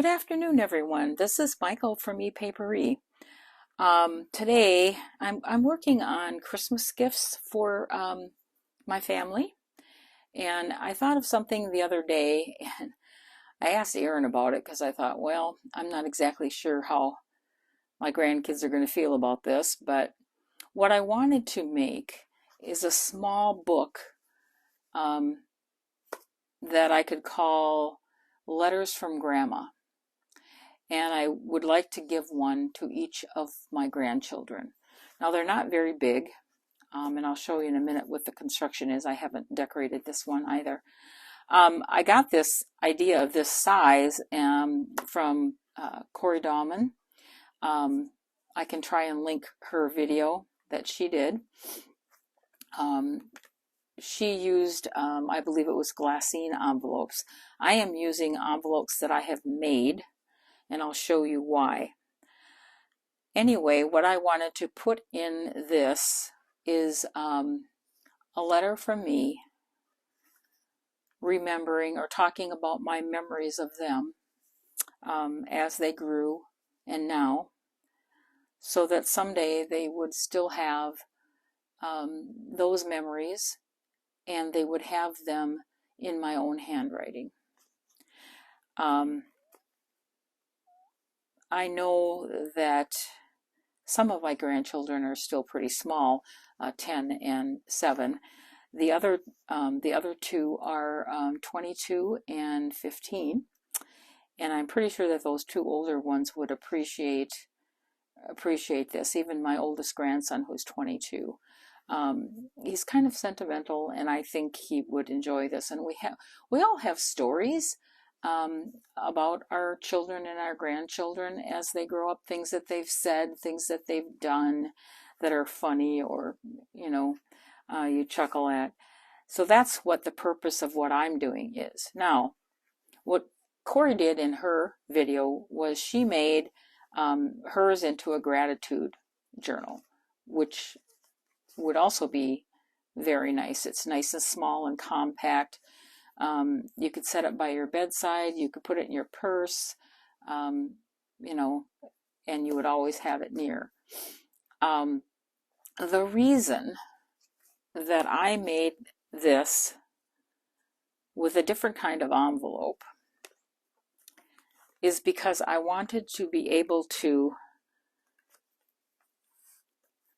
Good afternoon, everyone. This is Michael from ePapery. Today, I'm working on Christmas gifts for my family, and I thought of something the other day, and I asked Aaron about it because I thought, well, I'm not exactly sure how my grandkids are going to feel about this, but what I wanted to make is a small book that I could call Letters from Grandma. And I would like to give one to each of my grandchildren. Now they're not very big, and I'll show you in a minute what the construction is. I haven't decorated this one either. I got this idea of this size from Cory. I can try and link her video that she did. She used, I believe it was glassine envelopes. I am using envelopes that I have made, and I'll show you why. Anyway, what I wanted to put in this is a letter from me remembering or talking about my memories of them as they grew and now, so that someday they would still have those memories and they would have them in my own handwriting. I know that some of my grandchildren are still pretty small, 10 and 7. The other two are 22 and 15, and I'm pretty sure that those two older ones would appreciate this. Even my oldest grandson, who's 22, he's kind of sentimental, and I think he would enjoy this. And we all have stories about our children and our grandchildren as they grow up, things that they've said, things that they've done that are funny or, you chuckle at. So that's what the purpose of what I'm doing is. Now, what Cory did in her video was she made hers into a gratitude journal, which would also be very nice. It's nice and small and compact. You could set it by your bedside, you could put it in your purse, and you would always have it near. The reason that I made this with a different kind of envelope is because I wanted to be able to,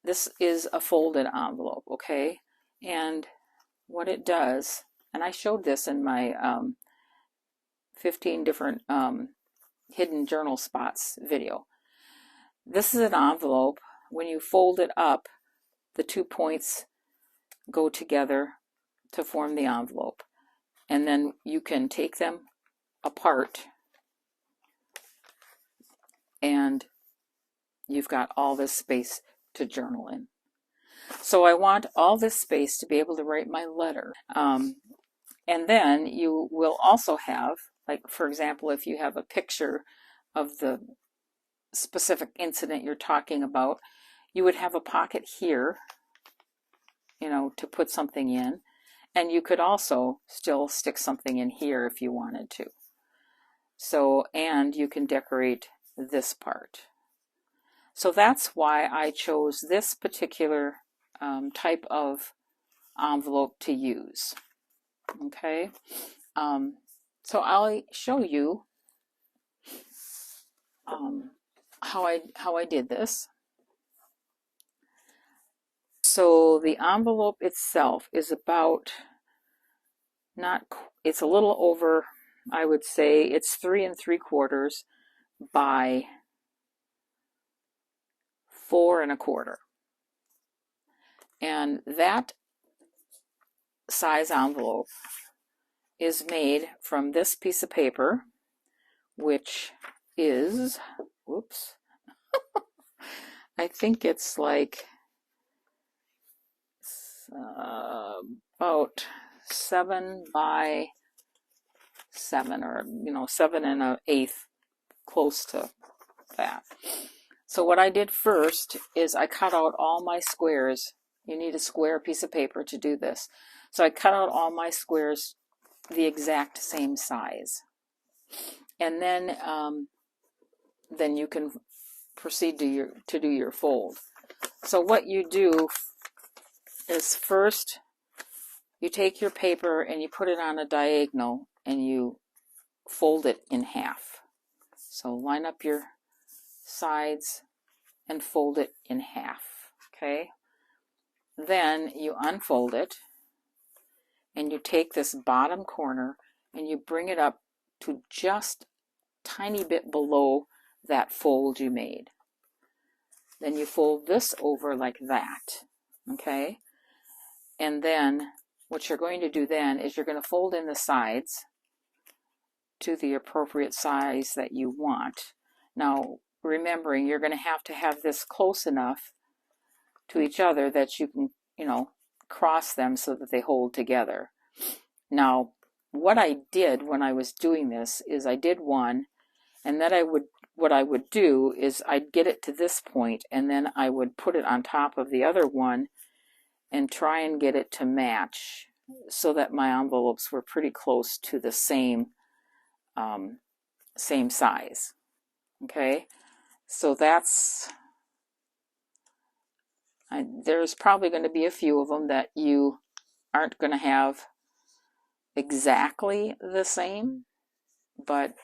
this is a folded envelope, okay? And what it does, and I showed this in my 15 different hidden journal spots video. This is an envelope. When you fold it up, the 2 points go together to form the envelope. And then you can take them apart and you've got all this space to journal in. So I want all this space to be able to write my letter. And then you will also have, like, for example, if you have a picture of the specific incident you're talking about, you would have a pocket here, to put something in. And you could also still stick something in here if you wanted to. So, and you can decorate this part. So that's why I chose this particular type of envelope to use. Okay, so I'll show you how I did this. So the envelope itself is about it's a little over, I would say it's 3 3/4 by 4 1/4, and that size envelope is made from this piece of paper, which is, whoops, I think it's like about 7 by 7, or 7 1/8, close to that. So what I did first is I cut out all my squares. You need a square piece of paper to do this. So I cut out all my squares the exact same size. and then you can proceed to do your fold. So what you do is first you take your paper and you put it on a diagonal and you fold it in half. So line up your sides and fold it in half, okay? Then you unfold it and you take this bottom corner and you bring it up to just a tiny bit below that fold you made. Then you fold this over like that, okay? And then what you're going to do then is you're going to fold in the sides to the appropriate size that you want. Now, remembering you're going to have this close enough to each other that you can, cross them so that they hold together. Now, what I did when I was doing this is I did one, and then what I would do is I'd get it to this point, and then I would put it on top of the other one and try and get it to match so that my envelopes were pretty close to the same size. Okay, so there's probably going to be a few of them that you aren't going to have exactly the same, but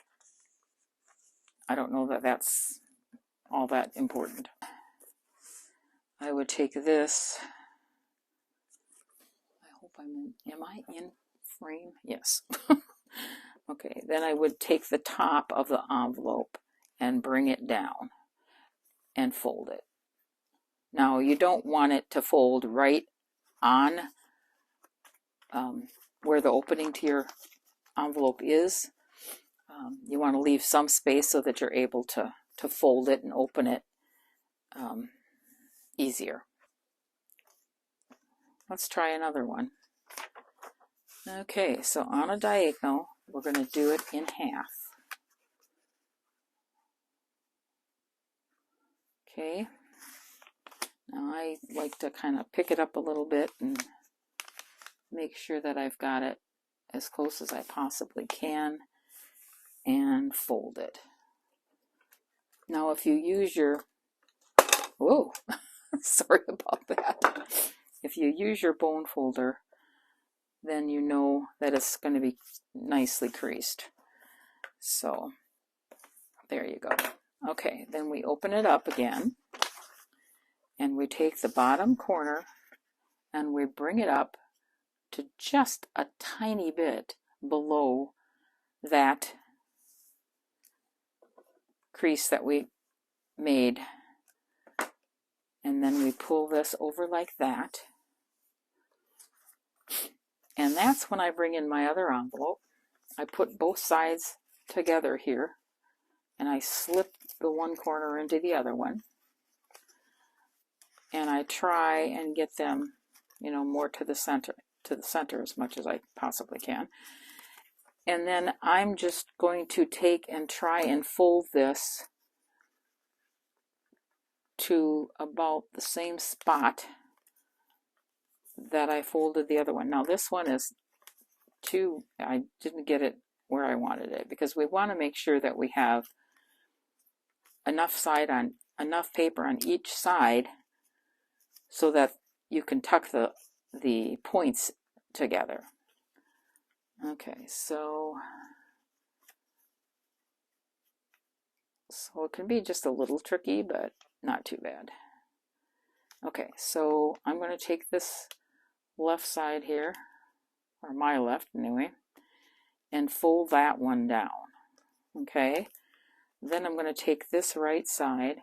I don't know that that's all that important. I would take this. I hope am I in frame? Yes. Okay, then I would take the top of the envelope and bring it down and fold it. Now, you don't want it to fold right on where the opening to your envelope is. You want to leave some space so that you're able to fold it and open it easier. Let's try another one. Okay, so on a diagonal, we're going to do it in half. Okay, now I like to kind of pick it up a little bit and make sure that I've got it as close as I possibly can and fold it. Now if you use your, whoa, sorry about that. If you use your bone folder, then you know that it's going to be nicely creased. So there you go. Okay, then we open it up again and we take the bottom corner and we bring it up to just a tiny bit below that crease that we made, and then we pull this over like that, and that's when I bring in my other envelope. I put both sides together here and I slip the one corner into the other one, and I try and get them more to the center as much as I possibly can. And then I'm just going to take and try and fold this to about the same spot that I folded the other one. Now this one is I didn't get it where I wanted it, because we want to make sure that we have enough paper on each side so that you can tuck the points together. Okay, so it can be just a little tricky, but not too bad. Okay, so I'm going to take this left side here, or my left anyway, and fold that one down. Okay, then I'm going to take this right side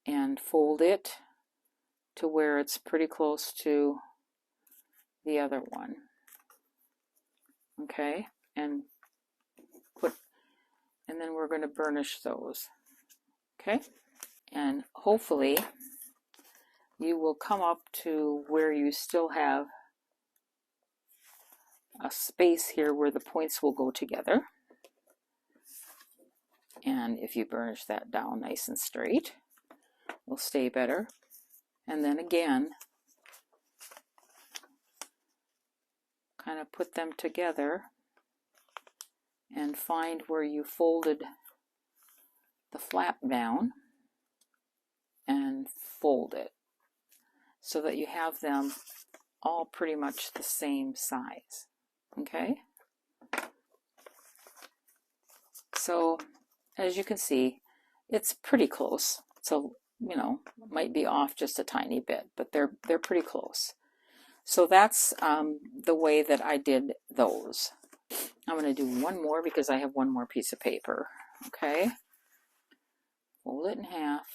and fold it to where it's pretty close to the other one. Okay, and then we're going to burnish those. Okay, and hopefully you will come up to where you still have a space here where the points will go together. And if you burnish that down nice and straight, it'll stay better. And then again, kind of put them together and find where you folded the flap down and fold it so that you have them all pretty much the same size. Okay? So as you can see, it's pretty close. So, you know, might be off just a tiny bit, but they're pretty close. So that's the way that I did those. I'm going to do one more because I have one more piece of paper. Okay? Fold it in half.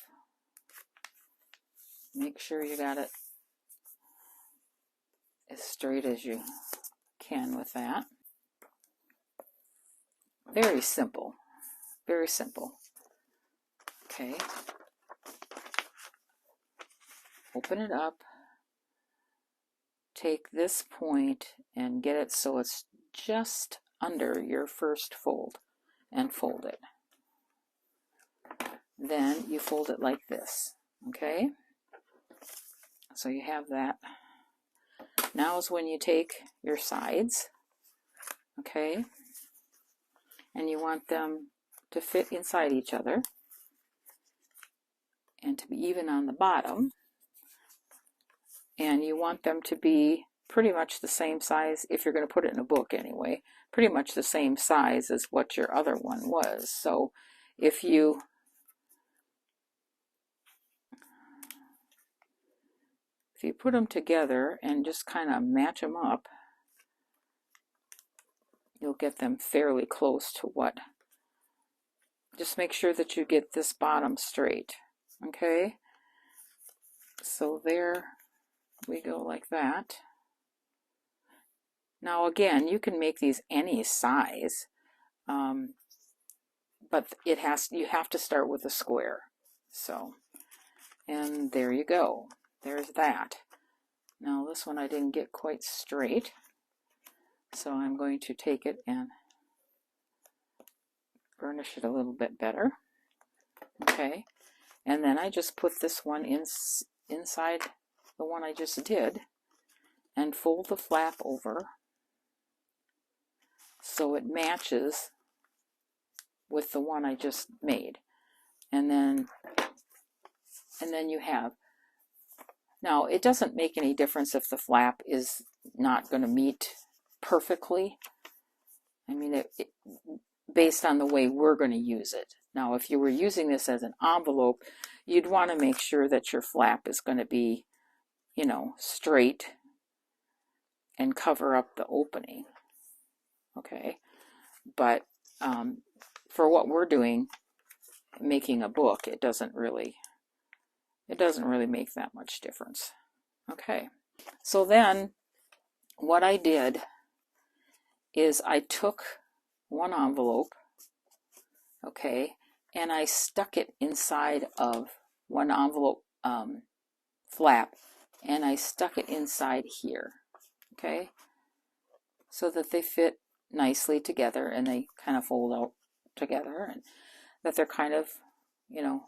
Make sure you got it as straight as you can with that. Very simple. Very simple. Okay. Open it up. Take this point and get it so it's just under your first fold and fold it. Then you fold it like this. Okay? So you have that. Now is when you take your sides, okay, and you want them to fit inside each other and to be even on the bottom, and you want them to be pretty much the same size, if you're going to put it in a book anyway, pretty much the same size as what your other one was. So if you put them together and just kind of match them up, you'll get them fairly close to what. Just make sure that you get this bottom straight. Okay? So there we go, like that. Now again, you can make these any size, but you have to start with a square. So, and there you go. There's that. Now this one I didn't get quite straight, so I'm going to take it and burnish it a little bit better. Okay, and then I just put this one inside the one I just did and fold the flap over so it matches with the one I just made. And then you have, now it doesn't make any difference if the flap is not going to meet perfectly. I mean, based on the way we're going to use it. Now, if you were using this as an envelope, you'd want to make sure that your flap is going to be, you know, straight and cover up the opening. Okay, but for what we're doing, making a book, it doesn't really make that much difference. Okay, so then what I did is I took one envelope, okay, and I stuck it inside of one envelope flap, and I stuck it inside here, okay, so that they fit nicely together and they kind of fold out together and that they're kind of, you know,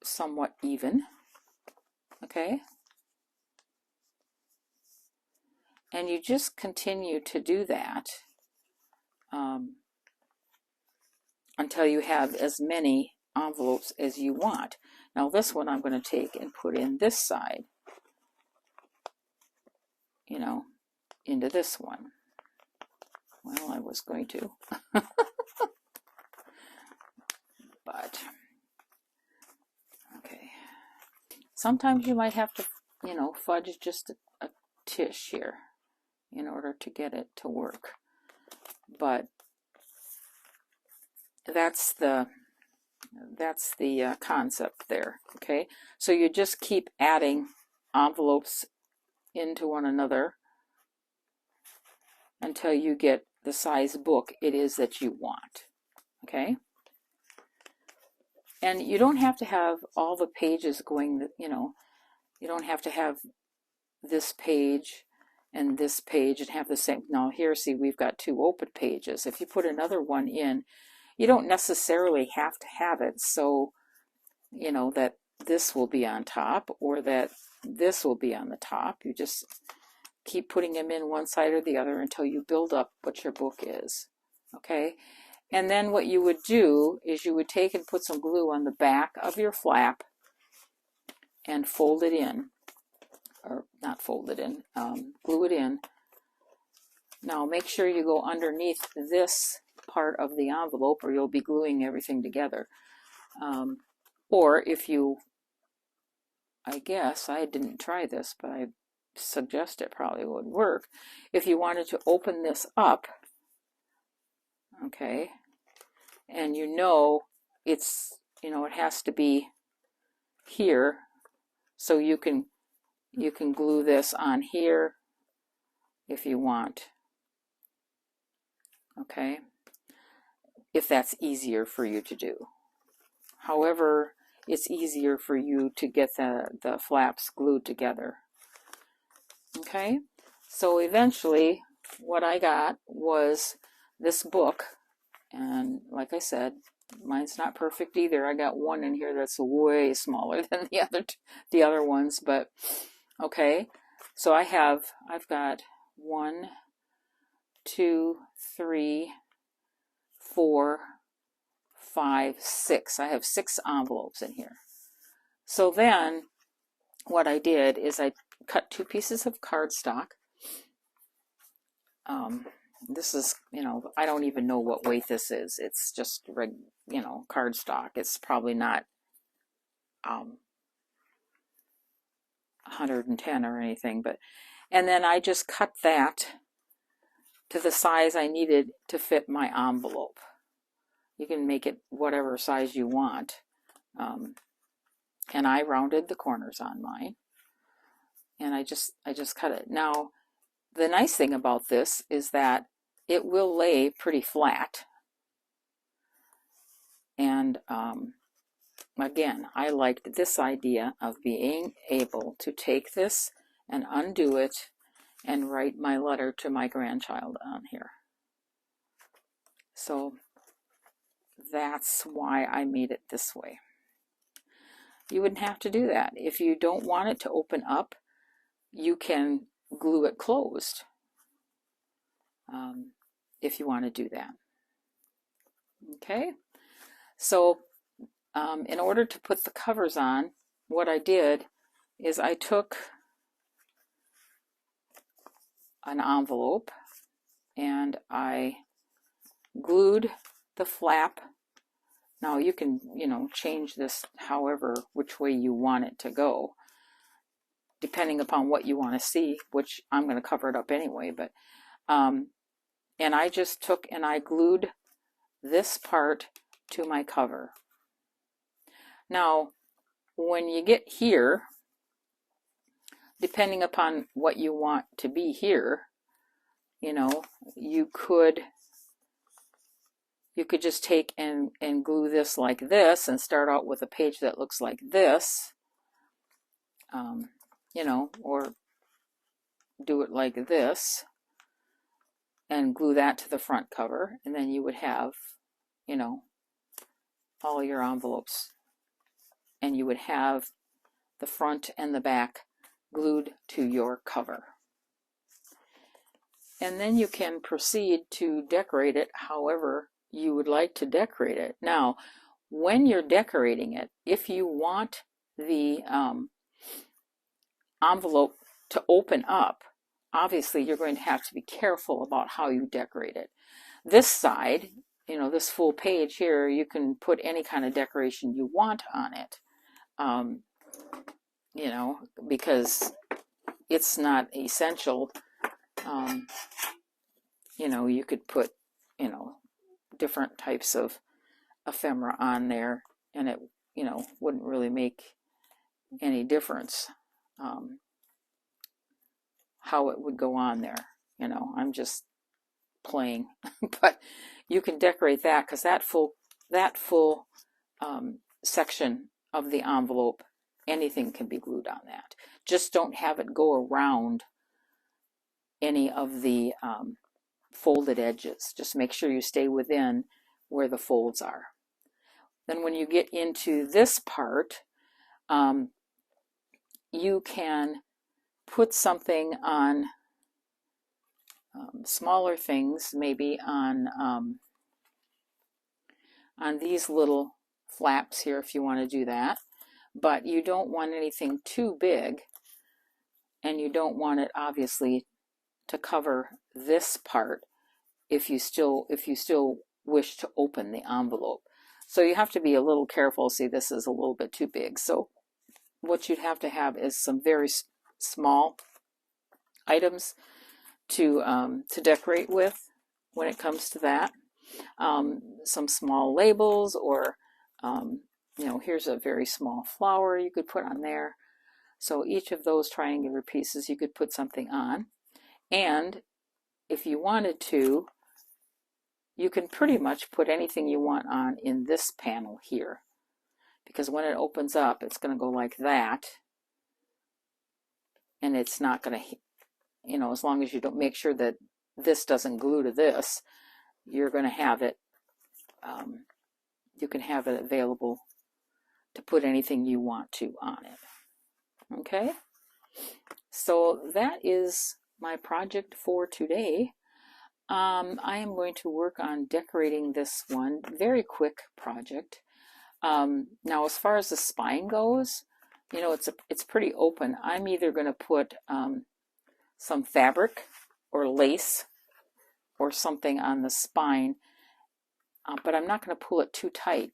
somewhat even. Okay, and you just continue to do that until you have as many envelopes as you want. Now this one I'm going to take and put in this side, you know, into this one. Well, I was going to, but okay. Sometimes you might have to, you know, fudge just a tish here in order to get it to work. But that's the concept there. Okay, so you just keep adding envelopes into one another until you get the size book it is that you want. Okay, and you don't have to have all the pages going, you know, you don't have to have this page and this page and have the same. Now here, see, we've got two open pages. If you put another one in, you don't necessarily have to have it so, you know, that this will be on top or that this will be on the top. You just keep putting them in one side or the other until you build up what your book is. Okay, And then what you would do is you would take and put some glue on the back of your flap and fold it in, or not fold it in, glue it in. Now make sure you go underneath this part of the envelope or you'll be gluing everything together. Or if you, I guess, I didn't try this, but I suggest it probably would work. If you wanted to open this up, okay, and it's, it has to be here, so you can glue this on here if you want, okay, if that's easier for you to do. However, it's easier for you to get the flaps glued together. Okay, so eventually what I got was this book, and like I said, mine's not perfect either. I got one in here that's way smaller than the other ones, but okay. So I've got 1, 2, 3, 4, 5, 6. I have 6 envelopes in here. So then what I did is I cut 2 pieces of cardstock. This is, I don't even know what weight this is. It's just, cardstock. It's probably not 110 or anything, and then I just cut that to the size I needed to fit my envelope. You can make it whatever size you want. And I rounded the corners on mine. And I just cut it. Now, the nice thing about this is that it will lay pretty flat. And again, I liked this idea of being able to take this and undo it and write my letter to my grandchild on here. So that's why I made it this way. You wouldn't have to do that. If you don't want it to open up, you can glue it closed if you want to do that. Okay, so in order to put the covers on, what I did is I took an envelope and I glued the flap. Now you can, change this which way you want it to go, depending upon what you want to see, which I'm going to cover it up anyway, but and I just took and I glued this part to my cover. Now, when you get here, depending upon what you want to be here, you could just take and glue this like this and start out with a page that looks like this, or do it like this and glue that to the front cover, and then you would have, all your envelopes, and you would have the front and the back glued to your cover. And then you can proceed to decorate it however you would like to decorate it. Now, when you're decorating it, if you want the envelope to open up, obviously you're going to have to be careful about how you decorate it. This side, this full page here, you can put any kind of decoration you want on it, because it's not essential. You could put, different types of ephemera on there, and it, wouldn't really make any difference how it would go on there. I'm just playing, but you can decorate that, because that full section of the envelope, anything can be glued on that. Just don't have it go around any of the folded edges. Just make sure you stay within where the folds are. Then when you get into this part, you can put something on, smaller things, maybe on on these little flaps here if you want to do that. But you don't want anything too big, and you don't want it obviously to cover this part if you still wish to open the envelope. So you have to be a little careful. See, this is a little bit too big. So what you'd have to have is some very small items to decorate with when it comes to that. Some small labels, or you know, here's a very small flower you could put on there. So each of those triangular pieces you could put something on. And if you wanted to, you can pretty much put anything you want on in this panel here, because when it opens up, it's going to go like that, and it's not going to, you know, as long as you don't make sure that this doesn't glue to this, you're going to have it, you can have it available to put anything you want to on it. Okay, so that is my project for today. I am going to work on decorating this one. Very quick project. Now, as far as the spine goes, you know, it's pretty open. I'm either going to put some fabric or lace or something on the spine, but I'm not going to pull it too tight,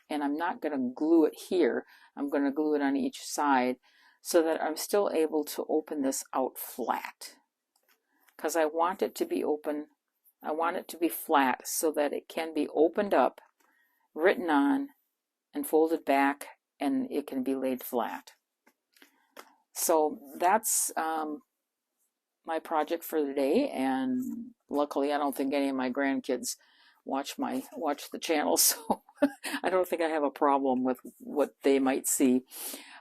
and I'm not going to glue it here. I'm going to glue it on each side so that I'm still able to open this out flat, because I want it to be open. I want it to be flat so that it can be opened up, written on, and folded back, and it can be laid flat. So that's my project for the day, and luckily I don't think any of my grandkids watch the channel, so I don't think I have a problem with what they might see.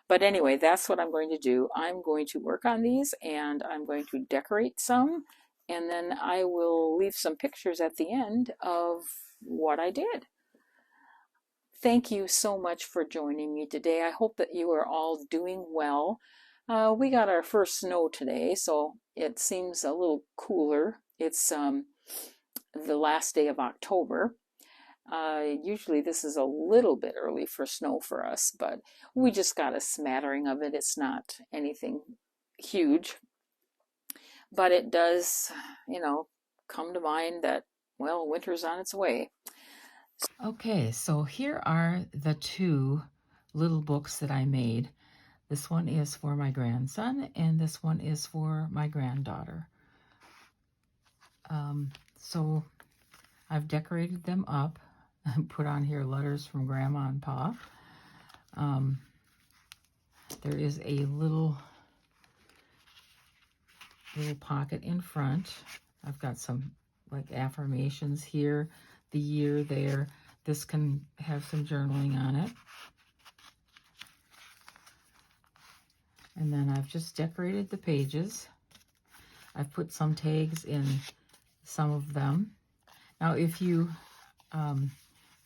But anyway, that's what I'm going to do. I'm going to work on these, and I'm going to decorate some, and then I will leave some pictures at the end of what I did. Thank you so much for joining me today. I hope that you are all doing well. We got our first snow today, so it seems a little cooler. It's the last day of October. Usually this is a little bit early for snow for us, but we just got a smattering of it. It's not anything huge, but it does, you know, come to mind that, well, winter's on its way. Okay, so here are the two little books that I made. This one is for my grandson, and this one is for my granddaughter. So I've decorated them up and put on here letters from Grandma and Pa. There is a little pocket in front. I've got some like affirmations here, the year there. This can have some journaling on it. And then I've just decorated the pages. I've put some tags in some of them. Now, if you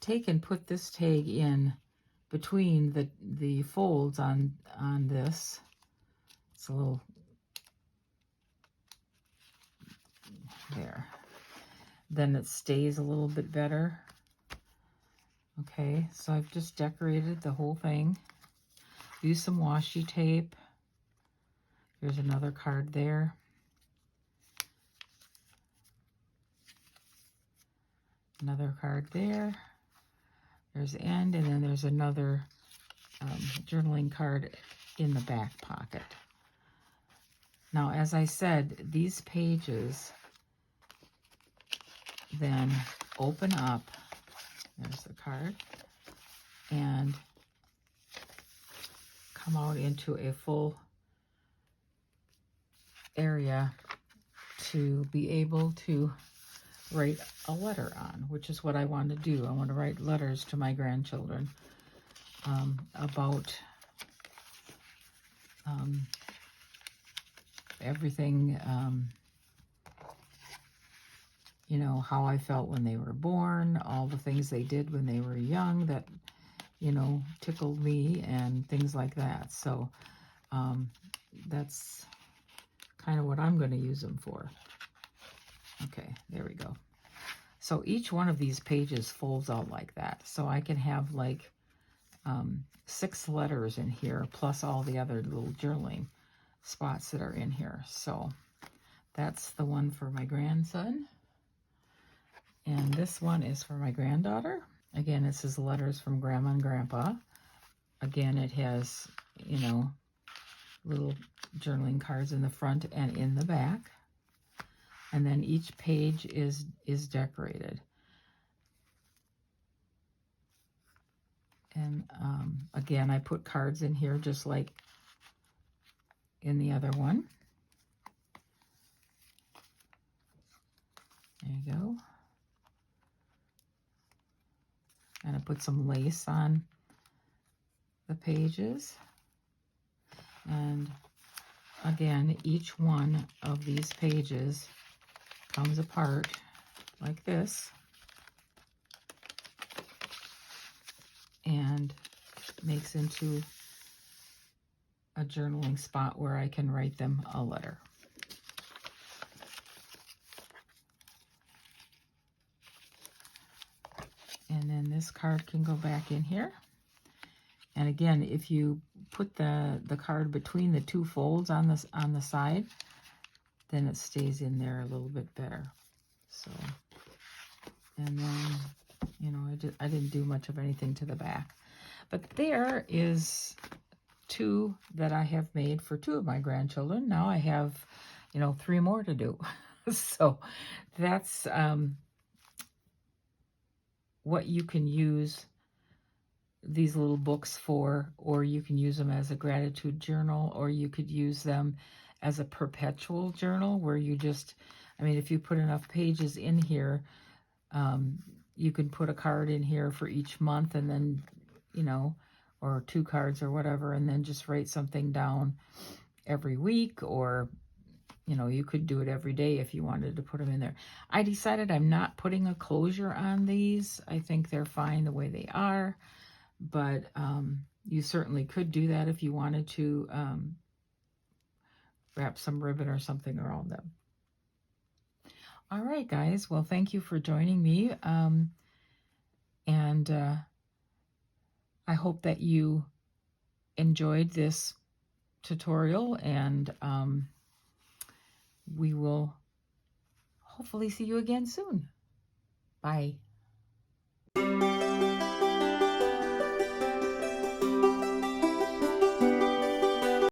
take and put this tag in between the folds on this, it's a little there, then it stays a little bit better. Okay, so I've just decorated the whole thing. Use some washi tape. Here's another card there. Another card there. There's the end, and then there's another journaling card in the back pocket. Now, as I said, these pages then open up. There's the card, and come out into a full area to be able to write a letter on, which is what I want to do. I want to write letters to my grandchildren about everything, you know, how I felt when they were born, all the things they did when they were young that, you know, tickled me, and things like that. So that's kind of what I'm going to use them for. Okay, there we go. So each one of these pages folds out like that. So I can have like 6 letters in here, plus all the other little journaling spots that are in here. So that's the one for my grandson. And this one is for my granddaughter. Again, it says letters from Grandma and Grandpa. Again, it has, you know, little journaling cards in the front and in the back. And then each page is decorated. And again, I put cards in here just like in the other one. There you go. And I put some lace on the pages. And again, each one of these pages comes apart like this and makes into a journaling spot where I can write them a letter. And then this card can go back in here. And again, if you put the card between the 2 folds on the side, then it stays in there a little bit better. So, and then, you know, I didn't do much of anything to the back. But there is 2 that I have made for 2 of my grandchildren. Now I have, you know, 3 more to do. So that's what you can use these little books for, or you can use them as a gratitude journal, or you could use them as a perpetual journal where you just, I mean, if you put enough pages in here, you can put a card in here for each month and then, you know, or 2 cards or whatever, and then just write something down every week, or, you know, you could do it every day if you wanted to put them in there. I decided I'm not putting a closure on these. I think they're fine the way they are. But you certainly could do that if you wanted to wrap some ribbon or something around them. All right, guys. Well, thank you for joining me. And I hope that you enjoyed this tutorial, and we will hopefully see you again soon. Bye.